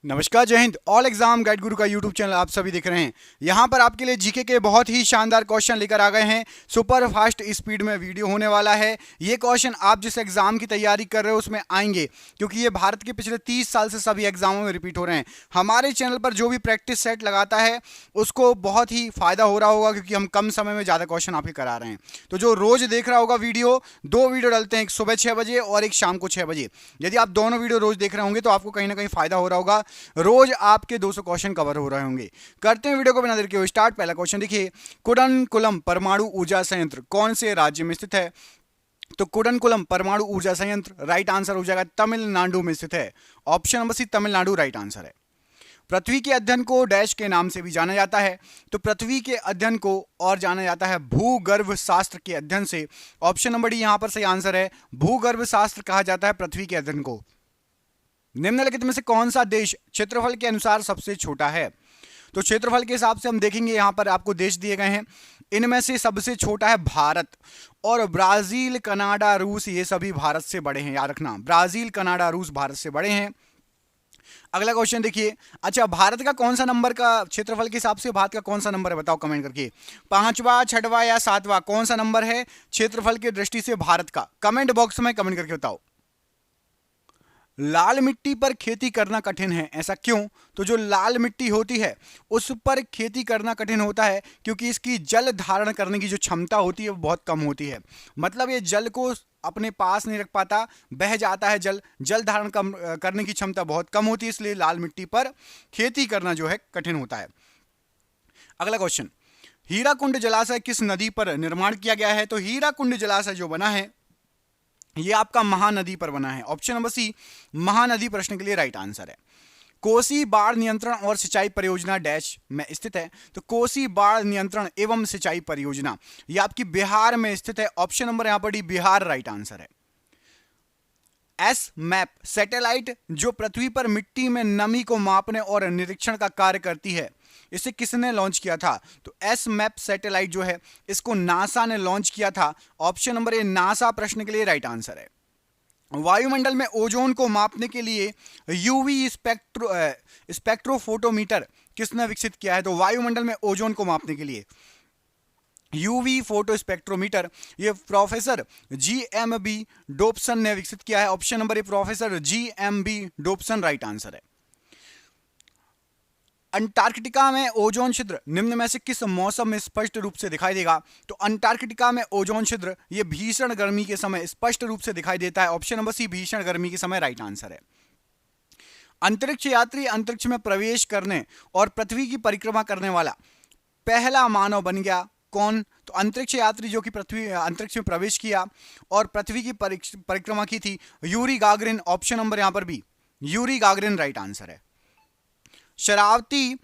नमस्कार, जय Hind. All exam guide गुरु का यूट्यूब चैनल आप सभी देख रहे हैं। यहां पर आपके लिए जीके के बहुत ही शानदार क्वेश्चन लेकर आ गए हैं। सुपर फास्ट स्पीड में वीडियो होने वाला है। ये क्वेश्चन आप जिस एग्जाम की तैयारी कर रहे हो उसमें आएंगे, क्योंकि ये भारत के पिछले 30 साल से सभी एग्जामों में रिपीट हो रहे हैं। हमारे चैनल पर जो भी प्रैक्टिस सेट लगाता है उसको बहुत ही फायदा हो रहा होगा, क्योंकि हम कम समय में ज़्यादा क्वेश्चन आपके करा रहे हैं। तो जो रोज देख रहा होगा वीडियो, 2 वीडियो डालते हैं, एक सुबह 6 बजे और एक शाम को 6 बजे। यदि आप दोनों वीडियो रोज देख रहे होंगे तो आपको कहीं ना कहीं फायदा हो रहा होगा। रोज आपके 200 क्वेश्चन कवर हो रहे होंगे। करते हैं वीडियो को बिना देर के स्टार्ट। पहला क्वेश्चन देखिए, कुडनकुलम परमाणु ऊर्जा संयंत्र कौन से राज्य में स्थित है? तो कुडनकुलम परमाणु ऊर्जा संयंत्र राइट आंसर हो जाएगा तमिलनाडु में स्थित है। Option number C Tamil Nadu right answer है। पृथ्वी के अध्ययन को डैश के नाम से भी जाना जाता है। तो पृथ्वी के अध्ययन को और जाना जाता है भूगर्भ शास्त्र के अध्ययन से। ऑप्शन नंबर डी यहां पर सही आंसर है। भूगर्भ शास्त्र कहा जाता है पृथ्वी के अध्ययन को। निम्नलिखित में से कौन सा देश क्षेत्रफल के अनुसार सबसे छोटा है? तो क्षेत्रफल के हिसाब से हम देखेंगे, यहां पर आपको देश दिए गए हैं। इनमें से सबसे छोटा है भारत, और ब्राजील, कनाडा, रूस ये सभी भारत से बड़े हैं। याद रखना, ब्राजील, कनाडा, रूस भारत से बड़े हैं। अगला क्वेश्चन देखिए, अच्छा भारत का कौन सा नंबर का क्षेत्रफल के हिसाब से भारत का कौन सा नंबर है? बताओ कमेंट करके। 5वां, 6वां या 7वां कौन सा नंबर है क्षेत्रफल की दृष्टि से भारत का? कमेंट बॉक्स में कमेंट करके बताओ। लाल मिट्टी पर खेती करना कठिन है, ऐसा क्यों? तो जो लाल मिट्टी होती है उस पर खेती करना कठिन होता है क्योंकि इसकी जल धारण करने की जो क्षमता होती है वो बहुत कम होती है। मतलब ये जल को अपने पास नहीं रख पाता, बह जाता है। जल धारण कम करने की क्षमता बहुत कम होती है, इसलिए लाल मिट्टी पर खेती करना जो है कठिन होता है। अगला क्वेश्चन, हीराकुंड जलाशय किस नदी पर निर्माण किया गया है? तो हीराकुंड जलाशय जो बना है ये आपका महानदी पर बना है। ऑप्शन नंबर सी महानदी प्रश्न के लिए राइट आंसर है। कोसी बाढ़ नियंत्रण और सिंचाई परियोजना डैश में स्थित है? तो कोसी बाढ़ नियंत्रण एवं सिंचाई परियोजना ये आपकी बिहार में स्थित है। ऑप्शन नंबर यहां पर डी बिहार राइट आंसर है। एस मैप सैटेलाइट जो पृथ्वी पर मिट्टी में नमी को मापने और निरीक्षण का कार्य करती है, इसे किसने लॉन्च किया था? तो एस मैप सैटेलाइट जो है इसको नासा ने लॉन्च किया था। ऑप्शन नंबर ए नासा प्रश्न के लिए राइट आंसर है। वायुमंडल में ओजोन को मापने के लिए यूवी स्पेक्ट्रोफोटोमीटर किसने विकसित किया है? तो वायुमंडल में ओजोन को मापने के लिए यूवी फोटो स्पेक्ट्रोमीटर ये प्रोफेसर GMB डोप्सन ने विकसित किया है। Option number A professor GMB Dobson right answer है। अंटार्कटिका में ओजोन छिद्र निम्न में से किस मौसम में स्पष्ट रूप से दिखाई देगा? तो अंटार्कटिका में ओजोन छिद्र ये भीषण गर्मी के समय स्पष्ट रूप से दिखाई देता है। ऑप्शन नंबर सी भीषण गर्मी के समय राइट आंसर है। अंतरिक्ष यात्री अंतरिक्ष में प्रवेश करने और पृथ्वी की परिक्रमा करने वाला पहला मानव बन गया कौन? तो अंतरिक्ष यात्री जो कि पृथ्वी अंतरिक्ष में प्रवेश किया और पृथ्वी की परिक्रमा की थी, यूरी गागरिन। ऑप्शन नंबर यहां पर B Yuri Gagarin right answer है। शरावती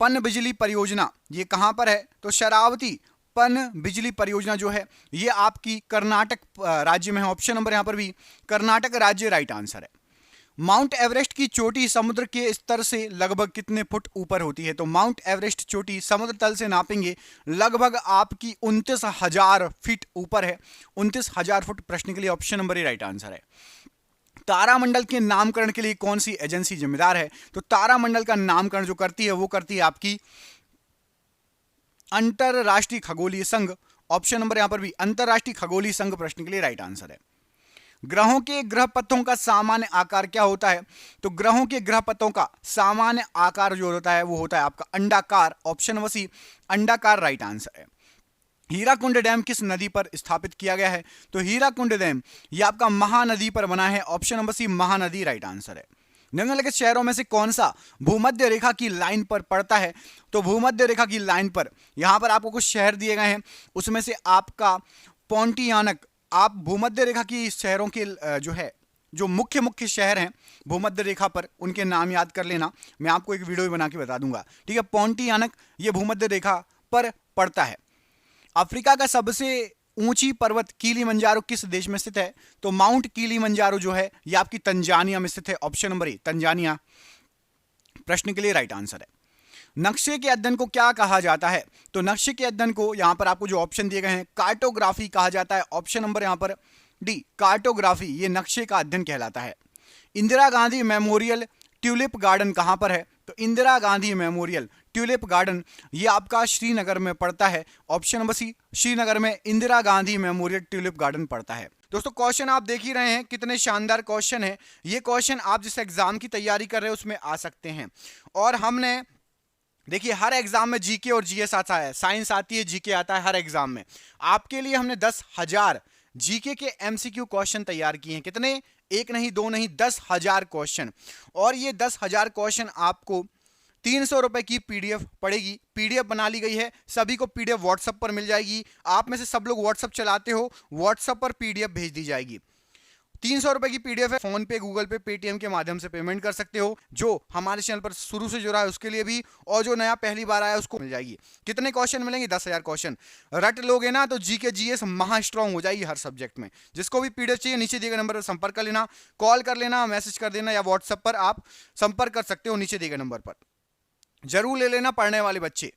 पन बिजली परियोजना ये कहां पर है? तो शरावती पन बिजली परियोजना जो है ये आपकी कर्नाटक राज्य में है। ऑप्शन नंबर यहां पर भी कर्नाटक राज्य राइट आंसर है। माउंट एवरेस्ट की चोटी समुद्र के स्तर से लगभग कितने फुट ऊपर होती है? तो माउंट एवरेस्ट चोटी समुद्र तल से नापेंगे लगभग आपकी 29,000 फीट ऊपर है। 29,000 फुट प्रश्न के लिए ऑप्शन नंबर ए राइट आंसर है। तारामंडल के नामकरण के लिए कौन सी एजेंसी जिम्मेदार है? तो तारामंडल का नामकरण जो करती है वो करती है आपकी अंतरराष्ट्रीय खगोलीय संघ। ऑप्शन नंबर यहां पर भी अंतरराष्ट्रीय खगोलीय संघ प्रश्न के लिए राइट आंसर है। ग्रहों के ग्रहपथों का सामान्य आकार क्या होता है? तो ग्रहों के ग्रहपथों का सामान्य आकार जो होता है वो होता है आपका अंडाकार। ऑप्शन नंबर सी अंडाकार राइट आंसर है। हीराकुंड डैम किस नदी पर स्थापित किया गया है? तो हीराकुंड डैम ये आपका महानदी पर बना है। Option number C Mahanadi right answer है। निम्नलिखित शहरों में से कौन सा भूमध्य रेखा की लाइन पर पड़ता है? तो भूमध्य रेखा की लाइन पर यहां पर आपको कुछ शहर दिए गए हैं, उसमें से आपका पोंटियानक, आप भूमध्य रेखा की शहरों के जो है जो मुख्य शहर हैं भूमध्य रेखा पर उनके नाम याद कर लेना। मैं आपको एक वीडियो बना के बता दूंगा, ठीक है। पोंटियानक ये भूमध्य रेखा पर पड़ता है। अफ्रीका का सबसे ऊंची पर्वत किलिमंजारो किस देश में स्थित है? तो माउंट किलिमंजारो जो है ये आपकी तंजानिया में स्थित है। ऑप्शन नंबर ए तंजानिया प्रश्न के लिए राइट आंसर है। नक्शे के अध्ययन को क्या कहा जाता है? तो नक्शे के अध्ययन को यहां पर आपको जो ऑप्शन दिए गए हैं कार्टोग्राफी कहा जाता है। ऑप्शन नंबर यहां पर डी कार्टोग्राफी ये नक्शे का अध्ययन कहलाता है। Indira Gandhi memorial tulip garden कहां पर है? तो Indira Gandhi memorial tulip garden ये आपका श्रीनगर में पड़ता है। ऑप्शन नंबर सी, श्रीनगर में Indira Gandhi memorial tulip garden पड़ता है। दोस्तों क्वेश्चन आप देख ही रहे हैं, कितने शानदार क्वेश्चन है। ये क्वेश्चन आप जिस एग्जाम की तैयारी कर रहे हैं उसमें आ सकते हैं। और हमने देखिए हर एग्जाम में जीके और जीएस आता है, साइंस आती है, जीके आता है हर एग्जाम में। आपके लिए हमने 10,000 जीके के एमसीक्यू क्वेश्चन तैयार किए हैं। कितने? एक नहीं, दो नहीं, 10,000 क्वेश्चन। और ये 10,000 क्वेश्चन आपको 300 रुपए की पीडीएफ पड़ेगी। पीडीएफ बना ली गई है, सभी को पीडीएफ व्हाट्सएप पर मिल जाएगी। आप में से सब लोग व्हाट्सएप चलाते हो, व्हाट्सएप पर पीडीएफ भेज दी जाएगी। 300 रुपए की पीडीएफ है। फोन पे, गूगल पे, पेटीएम के माध्यम से पेमेंट कर सकते हो। जो हमारे चैनल पर शुरू से जुड़ा है उसके लिए भी, और जो नया पहली बार आया उसको मिल जाएगी। कितने क्वेश्चन मिलेंगे? 10,000 क्वेश्चन। रट लोगे ना तो जीके जीएस महा स्ट्रांग हो जाएगी हर सब्जेक्ट में। जिसको भी पीडीएफ चाहिए नीचे दिए गए नंबर पर संपर्क कर लेना, कॉल कर लेना, मैसेज कर देना, या व्हाट्सएप पर आप संपर्क कर सकते हो नीचे दिए गए नंबर पर। जरूर ले लेना, पढ़ने वाले बच्चे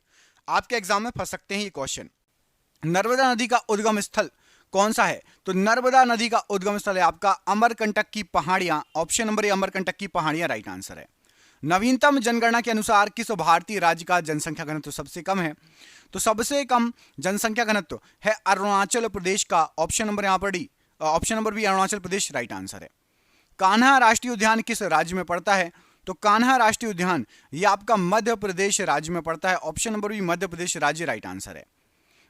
आपके एग्जाम में फंस सकते हैं ये क्वेश्चन। नर्मदा नदी का उद्गम स्थल कौन सा है? तो नर्मदा नदी का उद्गम स्थल है आपका अमरकंटक की पहाड़ियां। ऑप्शन नंबर ए, अमरकंटक की पहाड़ियां राइट आंसर है। नवीनतम जनगणना के अनुसार किस भारतीय राज्य का जनसंख्या घनत्व सबसे कम है? तो सबसे कम जनसंख्या घनत्व है अरुणाचल प्रदेश का। ऑप्शन नंबर यहां पर D, option number B, Arunachal Pradesh right answer है। कान्हा राष्ट्रीय उद्यान किस राज्य में पड़ता है? तो कान्हा राष्ट्रीय उद्यान यह आपका मध्य प्रदेश राज्य में पड़ता है। Option number B, Madhya Pradesh राज्य राइट आंसर है।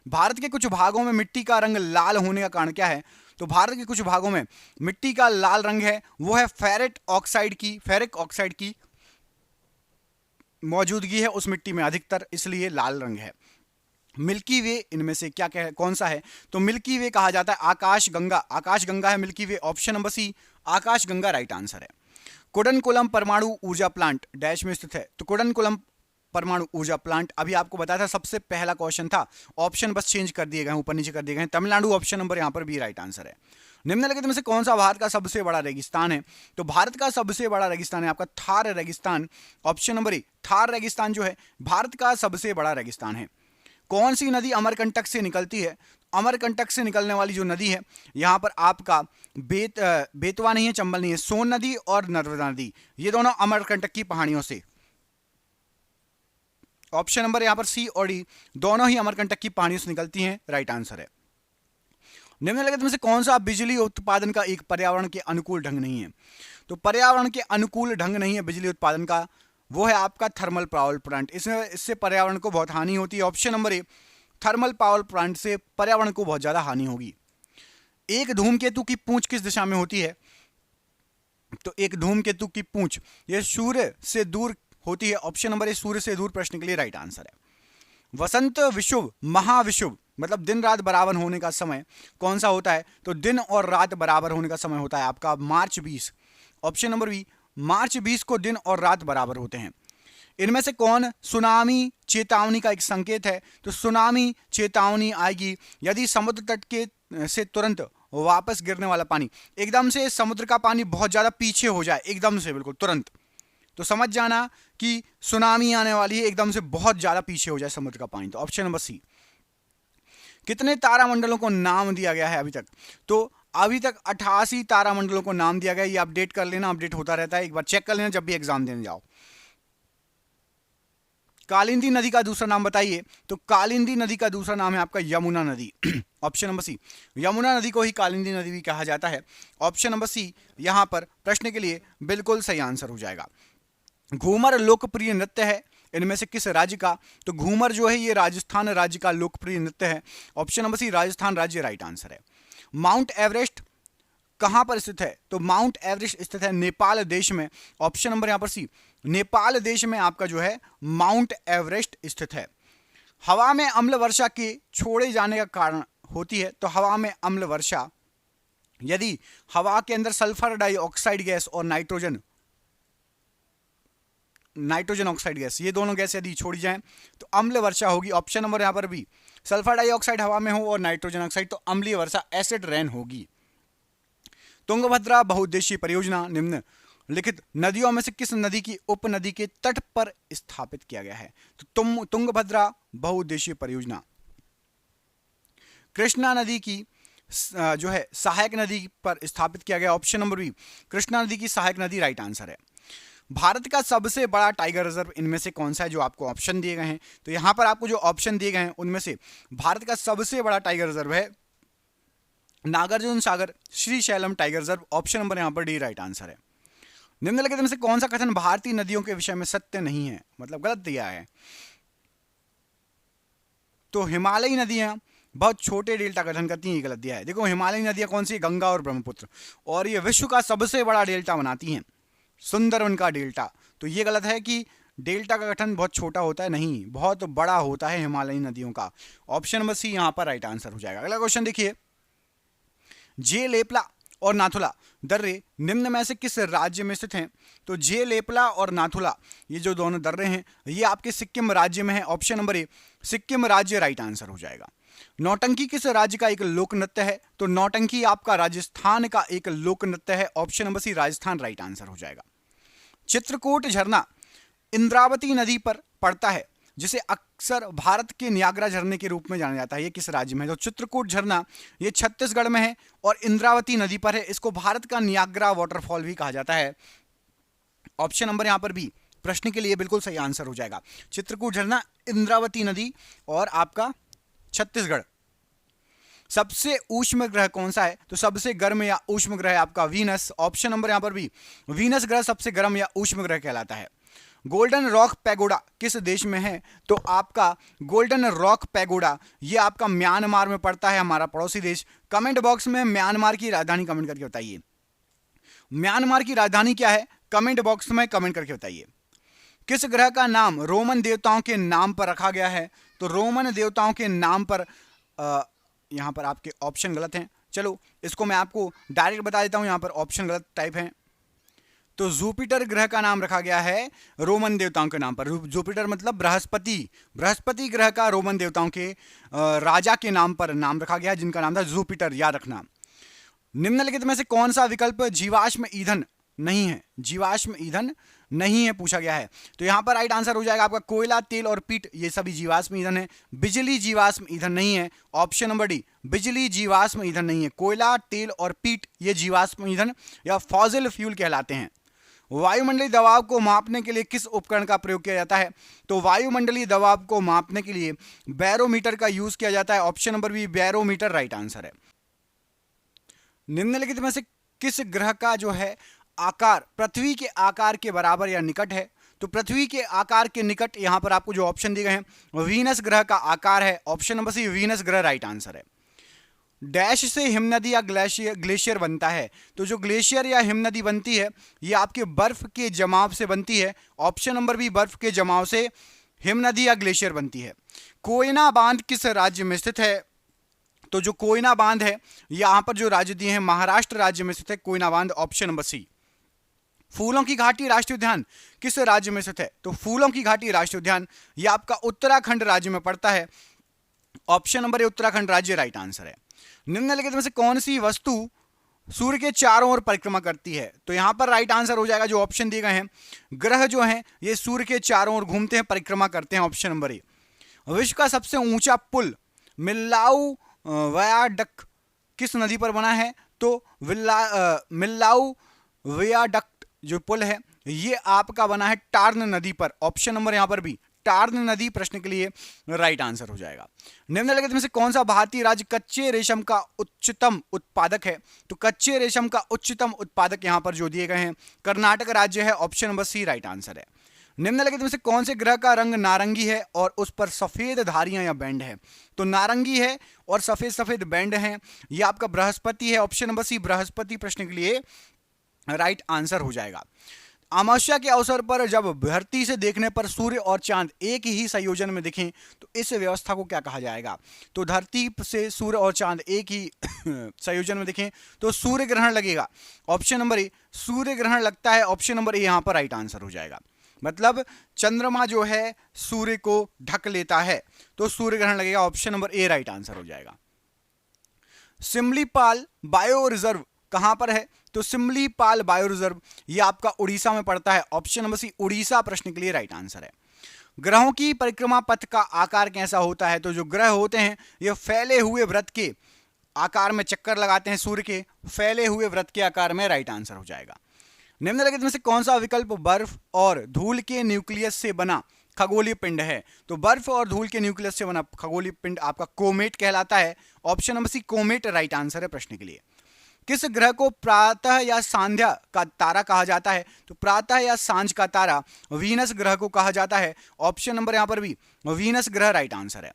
भारत के कुछ भागों में मिट्टी का रंग लाल होने का कारण क्या है? तो भारत के कुछ भागों में मिट्टी का लाल रंग है वो है फेरिक ऑक्साइड की मौजूदगी है उस मिट्टी में अधिकतर, इसलिए लाल रंग है। मिल्की वे इनमें से क्या क्या है, कौन सा है? तो मिल्की वे कहा जाता है आकाश गंगा है मिल्की वे। ऑप्शन नंबर सी, आकाश गंगा राइट आंसर है। कुडनकुलम परमाणु ऊर्जा प्लांट डैश में स्थित है। तो कुडनकुलम परमाणु ऊर्जा प्लांट अभी आपको बताया था, सबसे पहला क्वेश्चन था। ऑप्शन बस चेंज कर दिए गए, ऊपर नीचे कर दिए गए। तमिलनाडु ऑप्शन नंबर यहां पर बी राइट आंसर है। निम्नलिखित में से कौन सा भारत का सबसे बड़ा रेगिस्तान है? तो भारत का सबसे बड़ा रेगिस्तान है आपका थार रेगिस्तान। ऑप्शन नंबर ए, थार रेगिस्तान जो है भारत का सबसे बड़ा रेगिस्तान है। कौन सी नदी अमरकंटक से निकलती है? अमरकंटक से निकलने वाली जो नदी है यहां पर आपका बेतवा नहीं है, चंबल नहीं है, सोन नदी और नर्मदा नदी, ये दोनों अमरकंटक की पहाड़ियों से। ऑप्शन नंबर यहां पर सी और डी दोनों ही अमरकंटक की पहाड़ियों से निकलती हैं, राइट आंसर है। निम्नलिखित में से कौन सा बिजली उत्पादन का एक पर्यावरण के अनुकूल ढंग नहीं है? तो पर्यावरण के अनुकूल ढंग नहीं है बिजली उत्पादन का, वो है आपका थर्मल पावर प्लांट। इससे पर्यावरण को बहुत हानि होती है। ऑप्शन नंबर ए, थर्मल पावर प्लांट से पर्यावरण को बहुत ज्यादा हानि होगी। एक धूमकेतु की पूंछ किस दिशा में होती है? तो एक धूमकेतु की पूंछ यह सूर्य से दूर होती है। ऑप्शन नंबर ए, सूर्य से दूर प्रश्न के लिए राइट आंसर है। वसंत विषुव महाविषुव मतलब दिन रात बराबर होने का समय कौन सा होता है? तो दिन और रात बराबर होने का समय होता है आपका मार्च 20। ऑप्शन नंबर बी, मार्च 20 को दिन और रात बराबर होते हैं। इनमें से कौन सुनामी चेतावनी का एक संकेत है? तो सुनामी चेतावनी आएगी यदि समुद्र तट के से तुरंत वापस गिरने वाला पानी, एकदम से समुद्र का पानी बहुत ज्यादा पीछे हो जाए, एकदम से बिल्कुल तुरंत, तो समझ जाना कि सुनामी आने वाली है, एकदम से बहुत ज्यादा पीछे हो जाए समुद्र का पानी। तो ऑप्शन नंबर सी। कितने तारामंडलों को नाम दिया गया है अभी तक? तो अभी तक 88 तारामंडलों को नाम दिया गया। ये अपडेट कर लेना, अपडेट होता रहता है, एक बार चेक कर लेना जब भी एग्जाम देने जाओ। कालिंदी नदी का दूसरा नाम बताइए। तो कालिंदी नदी का दूसरा नाम है आपका यमुना नदी। ऑप्शन नंबर सी, यमुना नदी को ही कालिंदी नदी भी कहा जाता है। ऑप्शन नंबर सी यहां पर प्रश्न के लिए बिल्कुल सही आंसर हो जाएगा। घूमर लोकप्रिय नृत्य है इनमें से किस राज्य का? तो घूमर जो है ये राजस्थान राज्य का लोकप्रिय नृत्य है। ऑप्शन नंबर सी, राजस्थान राज्य राइट आंसर है। माउंट एवरेस्ट कहां पर स्थित है? तो माउंट एवरेस्ट स्थित है नेपाल देश में। ऑप्शन नंबर यहां पर सी, नेपाल देश में आपका जो है माउंट एवरेस्ट स्थित है। हवा में अम्ल वर्षा के छोड़े जाने का कारण होती है। तो हवा में अम्ल वर्षा यदि हवा के अंदर सल्फर डाइऑक्साइड गैस और नाइट्रोजन ऑक्साइड गैस, ये दोनों गैस यदि छोड़ी जाएं तो अम्ल वर्षा होगी। ऑप्शन नंबर यहां पर भी, सल्फर डाइऑक्साइड हवा में हो और नाइट्रोजन ऑक्साइड, तो अम्लीय वर्षा एसिड रेन होगी। तुंगभद्रा बहुउद्देशीय परियोजना निम्नलिखित नदियों में से किस नदी की उपनदी के तट पर स्थापित किया गया है? तो तुंगभद्रा बहुउद्देशीय परियोजना कृष्णा नदी की जो है सहायक नदी पर स्थापित किया गया। ऑप्शन नंबर बी, कृष्णा नदी की सहायक नदी राइट आंसर है। भारत का सबसे बड़ा टाइगर रिजर्व इनमें से कौन सा है, जो आपको ऑप्शन दिए गए हैं। तो यहां पर आपको जो ऑप्शन दिए गए हैं उनमें से भारत का सबसे बड़ा टाइगर रिजर्व है Nagarjuna Sagar Srisailam tiger reserve. Option number यहां पर डी राइट आंसर है। निम्नलिखित में से कौन सा कथन भारतीय नदियों के विषय में सत्य नहीं है, मतलब गलत दिया है। तो हिमालयी नदियां बहुत छोटे डेल्टा का गठन करती हैं, ये गलत दिया है। देखो हिमालयी नदियां कौन सी, गंगा और ब्रह्मपुत्र, और ये विश्व का सबसे बड़ा डेल्टा बनाती हैं, सुंदरवन का डेल्टा। तो ये गलत है कि डेल्टा का गठन बहुत छोटा होता है, नहीं, बहुत बड़ा होता है हिमालयी नदियों का। ऑप्शन नंबर सी यहां पर राइट आंसर हो जाएगा। अगला क्वेश्चन देखिए, जे लेपला और नाथुला दर्रे निम्न में से किस राज्य में स्थित हैं। तो जे लेपला और नाथुला ये जो दोनों दर्रे हैं ये आपके सिक्किम राज्य में है। ऑप्शन नंबर ए सिक्किम राज्य राइट आंसर हो जाएगा। नौटंकी किस राज्य का एक लोक नृत्य है। तो नौटंकी आपका राजस्थान का एक लोक नृत्य है। Option number C Rajasthan right answer हो जाएगा। चित्रकूट झरना इंद्रावती नदी पर पड़ता है, जिसे अक्सर भारत के नियाग्रा झरने के रूप में जाना जाता है। ये किस राज्य में है। तो चित्रकूट झरना ये छत्तीसगढ़ में है और इंद्रावती नदी पर है। इसको भारत का नियाग्रा वाटरफॉल भी कहा जाता है। ऑप्शन नंबर यहां पर भी प्रश्न के लिए बिल्कुल सही आंसर हो जाएगा। चित्रकूट झरना, इंद्रावती नदी और आपका छत्तीसगढ़। सबसे ऊष्म ग्रह कौन सा है। तो सबसे गर्म या ऊष्म ग्रह आपका वीनस। ऑप्शन नंबर यहां पर भी वीनस ग्रह सबसे गर्म या ऊष्म ग्रह कहलाता है। गोल्डन रॉक पैगोडा किस देश में है। तो आपका गोल्डन रॉक पैगोडा ये आपका म्यांमार में पड़ता है, हमारा पड़ोसी देश। कमेंट बॉक्स में म्यांमार की राजधानी कमेंट करके बताइए। म्यांमार की राजधानी क्या है, कमेंट बॉक्स में कमेंट करके बताइए। किस ग्रह का नाम रोमन देवताओं के नाम पर रखा गया है। तो रोमन देवताओं के नाम पर यहां पर आपके ऑप्शन गलत हैं। चलो इसको मैं आपको डायरेक्ट बता देता हूं, यहां पर ऑप्शन गलत टाइप हैं। तो जुपिटर ग्रह का नाम रखा गया है रोमन देवताओं के नाम पर। जुपिटर मतलब बृहस्पति, बृहस्पति ग्रह का रोमन देवताओं के राजा के नाम पर नाम रखा गया, जिनका नाम था जुपिटर, याद रखना। निम्नलिखित में से कौन सा विकल्प जीवाश्म ईंधन नहीं है। जीवाश्म ईंधन नहीं है पूछा गया है। तो यहां पर राइट आंसर हो जाएगा आपका कोयला, तेल और पीट, ये सभी जीवाश्म ईंधन है। बिजली जीवाश्म ईंधन नहीं है। ऑप्शन नंबर डी बिजली जीवाश्म ईंधन नहीं है। कोयला, तेल और पीट ये जीवाश्म ईंधन या फॉसिल फ्यूल कहलाते हैं। वायुमंडलीय दबाव को मापने के लिए किस उपकरण का प्रयोग किया जाता है। तो वायुमंडलीय दबाव को मापने के लिए बैरोमीटर का यूज किया जाता है। Option number B barometer right answer है। निम्नलिखित में से किस ग्रह का जो है आकार पृथ्वी के आकार के बराबर या निकट है। तो पृथ्वी के आकार के निकट यहां पर आपको जो ऑप्शन दिए गए हैं वीनस ग्रह का आकार है। ऑप्शन नंबर सी वीनस ग्रह राइट आंसर है। डैश से हिमनदी या ग्लेशियर बनता है। तो जो ग्लेशियर या हिमनदी बनती है ये आपके बर्फ के जमाव से बनती है। ऑप्शन नंबर बी बर्फ के जमाव से हिमनदी या ग्लेशियर बनती है। कोयना बांध किस राज्य में स्थित है। तो जो कोयना बांध है यहां पर जो राज्य दिए हैं महाराष्ट्र राज्य में स्थित है कोयना बांध। Option number C. फूलों की घाटी राष्ट्रीय उद्यान किस राज्य में स्थित है। तो फूलों की घाटी राष्ट्रीय उद्यान ये आपका उत्तराखंड राज्य में पड़ता है। ऑप्शन नंबर ए उत्तराखंड राज्य राइट आंसर है। निम्नलिखित में से कौन सी वस्तु सूर्य के चारों ओर परिक्रमा करती है। तो यहां पर राइट आंसर हो जाएगा जो ऑप्शन दिए गए हैं ग्रह जो हैं ये सूर्य के चारों ओर घूमते हैं, परिक्रमा करते हैं। ऑप्शन नंबर ए। विश्व का सबसे ऊंचा पुल मिल्लाऊ वियाडक्ट किस नदी पर बना है। तो मिल्लाऊ वियाडक्ट जो पुल है ये आपका बना है टार्न नदी पर। ऑप्शन नंबर यहां पर भी टार्न नदी प्रश्न के लिए राइट आंसर हो जाएगा। निम्नलिखित में से कौन सा भारतीय राज्य कच्चे रेशम का उच्चतम उत्पादक है। तो कच्चे रेशम का उच्चतम उत्पादक यहां पर जो दिए गए हैं कर्नाटक राज्य है। Option number C right answer है। निम्नलिखित में से कौन से ग्रह का रंग नारंगी है और उस पर सफेद धारियां या बैंड है। तो नारंगी है और सफेद सफेद बैंड है, यह आपका बृहस्पति है। ऑप्शन नंबर सी बृहस्पति प्रश्न के लिए राइट आंसर हो जाएगा। अमावस्या के अवसर पर जब धरती से देखने पर सूर्य और चांद एक ही संयोजन में दिखें तो इस व्यवस्था को क्या कहा जाएगा। तो धरती से सूर्य और चांद एक ही संयोजन में दिखें तो सूर्य ग्रहण लगेगा। ऑप्शन नंबर ए सूर्य ग्रहण लगता है। ऑप्शन नंबर ए यहां पर राइट आंसर हो जाएगा। मतलब चंद्रमा जो है सूर्य को ढक लेता है तो सूर्य ग्रहण लगेगा। ऑप्शन नंबर ए राइट आंसर हो जाएगा। सिमलीपाल बायो रिजर्व कहां पर है। तो सिमलीपाल बायो रिजर्व ये आपका उड़ीसा में पड़ता है। ऑप्शन नंबर सी उड़ीसा प्रश्न के लिए राइट आंसर है। ग्रहों की परिक्रमा पथ का आकार कैसा होता है। तो जो ग्रह होते हैं ये फैले हुए वृत्त के आकार में चक्कर लगाते हैं सूर्य के, फैले हुए वृत्त के आकार में राइट आंसर हो जाएगा। निम्नलिखित में से कौन सा विकल्प बर्फ और धूल के न्यूक्लियस से बना खगोलीय पिंड है? तो बर्फ और धूल के न्यूक्लियस से बना खगोलीय पिंड आपका कोमेट कहलाता है। Option number C comet right answer है प्रश्न के लिए। किस ग्रह को प्रातः या संध्या का तारा कहा जाता है? तो प्रातः या सांझ का तारा वीनस ग्रह को कहा जाता है। ऑप्शन नंबर यहां पर भी वीनस ग्रह राइट आंसर है।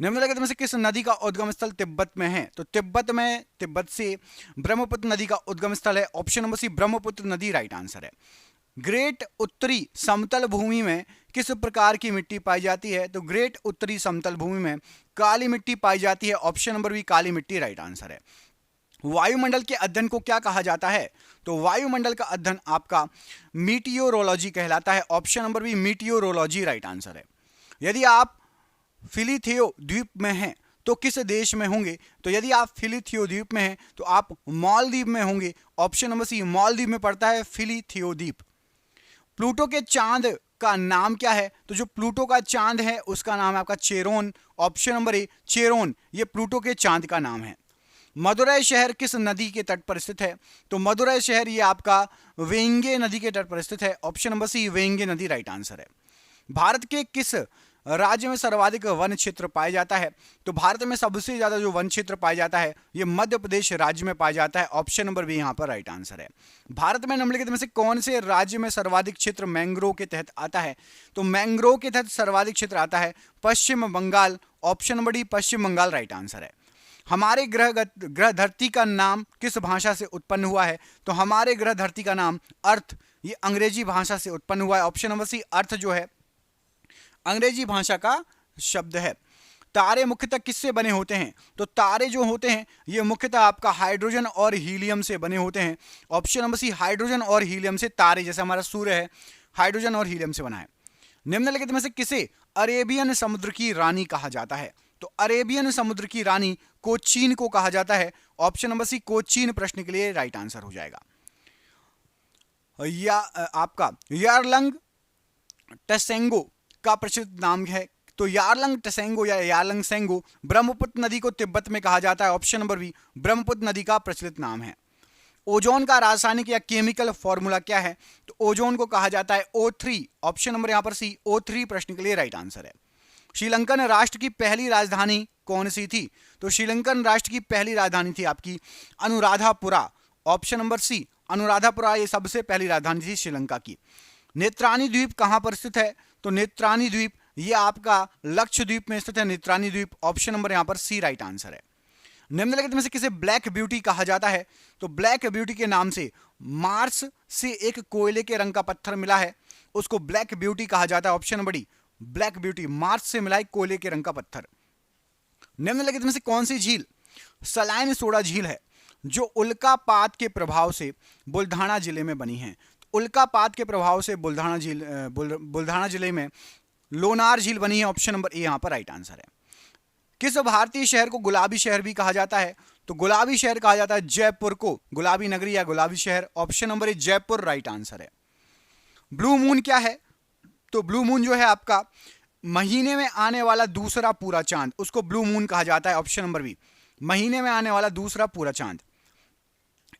निम्नलिखित में से किस नदी का उद्गम स्थल तिब्बत में है? तो तिब्बत से ब्रह्मपुत्र नदी का उद्गम स्थल है। ऑप्शन नंबर सी ब्रह्मपुत्र नदी राइट आंसर है। ग्रेट उत्तरी समतल भूमि में किस प्रकार की मिट्टी पाई जाती है? तो ग्रेट उत्तरी समतल भूमि में काली मिट्टी पाई जाती है। ऑप्शन नंबर बी काली मिट्टी राइट आंसर है। वायुमंडल के अध्ययन को क्या कहा जाता है? तो वायुमंडल का अध्ययन आपका मीटियोरोलॉजी कहलाता है। Option number B meteorology right answer है। यदि आप फिलिथियो द्वीप में हैं तो किस देश में होंगे? तो यदि आप फिलिथियो द्वीप में हैं तो आप मालदीव में होंगे। ऑप्शन नंबर सी मालदीव में पड़ता है फिलिथियो द्वीप। प्लूटो के चांद का नाम क्या है? तो जो प्लूटो का चांद है उसका नाम है आपका चेरोन। ऑप्शन नंबर ए चेरोन, ये प्लूटो के चांद का नाम है। मदुरै शहर किस नदी के तट पर स्थित है? तो मदुरै शहर ये आपका वेंगे नदी के तट पर स्थित है। ऑप्शन नंबर सी वेंगे नदी राइट आंसर है। भारत के किस राज्य में सर्वाधिक वन क्षेत्र पाया जाता है? तो भारत में सबसे ज्यादा जो वन क्षेत्र पाया जाता है ये मध्य प्रदेश राज्य में पाया जाता है। ऑप्शन नंबर बी यहां पर राइट आंसर है। भारत में निम्नलिखित में से कौन से राज्य में सर्वाधिक क्षेत्र मैंग्रोव के तहत आता है? तो मैंग्रोव के तहत सर्वाधिक क्षेत्र आता है पश्चिम बंगाल। ऑप्शन नंबर डी पश्चिम बंगाल राइट आंसर है। हमारे ग्रह धरती का नाम किस भाषा से उत्पन्न हुआ है? तो हमारे ग्रह धरती का नाम अर्थ, ये अंग्रेजी भाषा से उत्पन्न हुआ है। ऑप्शन नंबर सी अर्थ जो है अंग्रेजी भाषा का शब्द है। तारे मुख्यतः किससे बने होते हैं? तो तारे जो होते हैं ये मुख्यतः आपका हाइड्रोजन और हीलियम से बने होते हैं। ऑप्शन नंबर सी हाइड्रोजन और हीलियम से तारे, जैसे हमारा सूर्य है हाइड्रोजन और हीलियम से बना है। निम्नलिखित में से किसे अरेबियन समुद्र की रानी कहा जाता है? तो अरेबियन समुद्र की रानी कोचीन को कहा जाता है। ऑप्शन नंबर सी कोचीन प्रश्न के लिए राइट आंसर हो जाएगा। या आपका यारलंग टसेंगो का प्रचलित नाम है? तो यारलंग टसेंगो या यारलंग सेंगो ब्रह्मपुत्र नदी को तिब्बत में कहा जाता है। ऑप्शन नंबर बी ब्रह्मपुत्र नदी का प्रचलित नाम है। ओजोन का रासायनिक या केमिकल फॉर्मूला क्या है? तो ओजोन को कहा जाता है O3। ऑप्शन नंबर यहां पर सी O3 प्रश्न के लिए राइट आंसर है। श्रीलंकन राष्ट्र की पहली राजधानी कौन सी थी? तो श्रीलंकन राष्ट्र की पहली राजधानी थी आपकी Anuradhapura. Option number C Anuradhapura ये सबसे पहली राजधानी थी श्रीलंका की। नेत्रानी द्वीप कहां पर स्थित है? तो नेत्रानी द्वीप ये आपका लक्षद्वीप में स्थित है नेत्रानी द्वीप। ऑप्शन नंबर यहां पर सी राइट आंसर है। निम्नलिखित में से किसे ब्लैक ब्यूटी कहा जाता है? तो ब्लैक ब्यूटी के नाम से मार्स से एक कोयले के रंग का पत्थर मिला है, उसको ब्लैक ब्यूटी कहा जाता है। Option number D black beauty, Mars से मिला है कोयले के रंग का पत्थर। निम्नलिखित में से कौन सी झील सलाइन सोडा झील है जो उल्कापात के प्रभाव से बुल्ढाना जिले में बनी है? उल्कापात के प्रभाव से बुल्ढाना जिले में लोनार झील बनी है। ऑप्शन नंबर ए यहां पर राइट आंसर है। किस भारतीय शहर को गुलाबी शहर भी कहा जाता है? तो गुलाबी शहर कहा जाता है जयपुर को, गुलाबी नगरी या गुलाबी शहर। ऑप्शन नंबर ए जयपुर राइट आंसर है। ब्लू मून क्या है? तो ब्लू मून जो है आपका महीने में आने वाला दूसरा पूरा चांद, उसको ब्लू मून कहा जाता है। ऑप्शन नंबर बी महीने में आने वाला दूसरा पूरा चांद।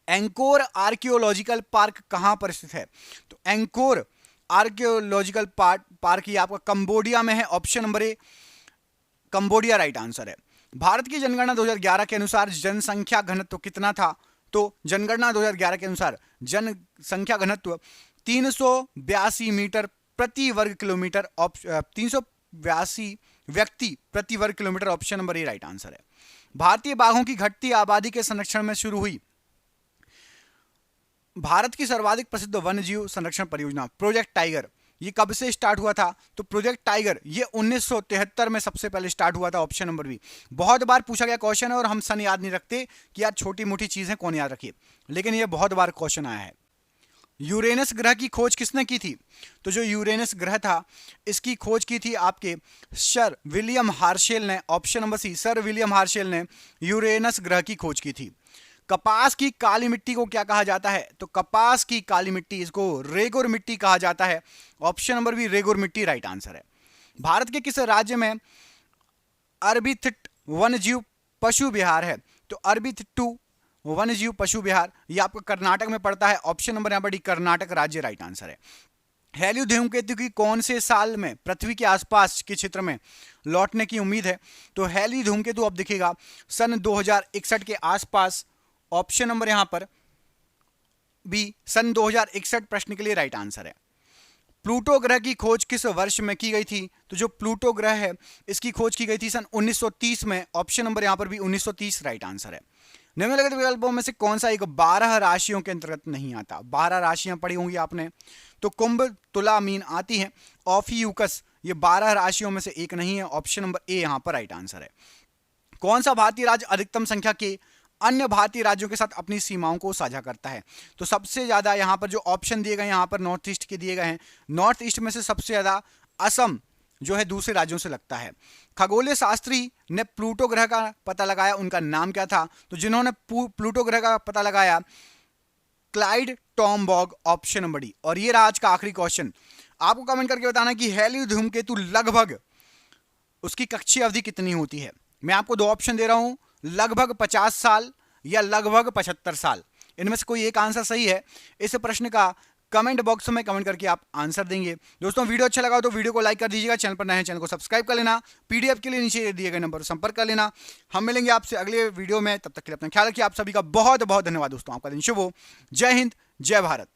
एंकोर आर्कियोलॉजिकल पार्क कहां पर स्थित है? तो एंकोर आर्कियोलॉजिकल पार्क ये आपका कंबोडिया में है। ऑप्शन नंबर ए कंबोडिया राइट आंसर है। भारत की जनगणना 2011 के अनुसार जनसंख्या घनत्व कितना था? तो जनगणना 2011 के अनुसार जनसंख्या घनत्व 382 मीटर प्रति वर्ग किलोमीटर, 382 व्यक्ति प्रति वर्ग किलोमीटर। ऑप्शन नंबर ए राइट आंसर है। भारतीय बाघों की घटती आबादी के संरक्षण में शुरू हुई भारत की सर्वाधिक प्रसिद्ध वन्यजीव संरक्षण परियोजना प्रोजेक्ट टाइगर, ये कब से स्टार्ट हुआ था? तो प्रोजेक्ट टाइगर ये 1973 में सबसे पहले स्टार्ट हुआ था। Option number B. बहुत बार पूछा गया क्वेश्चन है और हम सन याद नहीं रखते कि यार छोटी मोटी चीजें कौन याद रखिए, लेकिन ये बहुत बार क्वेश्चन आया है। यूरेनस ग्रह की खोज किसने की थी? तो जो यूरेनस ग्रह था इसकी खोज की थी आपके सर विलियम हार्शेल ने। Option number C sir William Herschel ने यूरेनस ग्रह की खोज की थी। कपास की काली मिट्टी को क्या कहा जाता है? तो कपास की काली मिट्टी इसको रेगुर मिट्टी कहा जाता है। ऑप्शन नंबर बी रेगुर मिट्टी राइट आंसर है। भारत के किस राज्य में अरबिथिट वन्यजीव पशु विहार है? तो अरबिथिट्टू वन्यजीव पशु विहार, ये आपका कर्नाटक में पड़ता है। ऑप्शन नंबर यहाँ पर डी, कर्नाटक राज्य राइट आंसर है। हेलियो धूमकेतु की कौन से साल में पृथ्वी के आसपास के क्षेत्र में लौटने की उम्मीद है? तो हेलियो धूमकेतु अब दिखेगा सन 2061 के आसपास। ऑप्शन नंबर यहां पर बी, सन 2061 प्रश्न के लिए राइट आंसर है। प्लूटो ग्रह की खोज किस वर्ष में की गई थी? तो जो प्लूटो ग्रह है इसकी खोज की गई थी सन 1930 में। ऑप्शन नंबर यहां पर भी 1930 राइट आंसर है। निम्नलिखित विकल्पों में से कौन सा एक 12 राशियों के अंतर्गत नहीं आता? 12 राशियां पढ़ी होंगी आपने, तो कुंभ, तुला, मीन आती हैं। ऑफियूकस ये 12 राशियों में से एक नहीं है। ऑप्शन नंबर ए यहां पर राइट आंसर है। कौन सा भारतीय राज्य अधिकतम संख्या के अन्य भारतीय राज्यों के साथ अपनी सीमाओं को साझा करता है? तो सबसे ज्यादा यहां पर जो ऑप्शन दिए गए यहां पर नॉर्थ ईस्ट के दिए गए हैं, नॉर्थ ईस्ट में से सबसे ज्यादा असम जो है दूसरे राज्यों से लगता है। खगोलीय शास्त्री ने प्लूटो ग्रह का पता लगाया, उनका नाम क्या था? तो जिन्होंने प्लूटो ग्रह का पता लगाया, क्लाइड टॉमबॉग, ऑप्शन नंबर डी। और ये रहा आज का आखिरी क्वेश्चन। आपको कमेंट करके बताना कि हेलियो धूमकेतु लगभग उसकी कक्षीय अवधि कितनी होती है? मैं आपको दो ऑप्शन दे रहा हूं, लगभग 50 साल या लगभग 75 साल। इनमें से कोई एक आंसर सही है। इस प्रश्न का कमेंट बॉक्स में कमेंट करके आप आंसर देंगे। दोस्तों वीडियो अच्छा लगा तो वीडियो को लाइक कर दीजिएगा, चैनल पर नए हैं चैनल को सब्सक्राइब कर लेना, पीडीएफ के लिए नीचे दिए गए नंबर पर संपर्क कर लेना। हम मिलेंगे आपसे अगले वीडियो में, तब तक के लिए अपना ख्याल रखिए। आप सभी का बहुत बहुत धन्यवाद दोस्तों, आपका दिन शुभ हो। जय हिंद, जय भारत।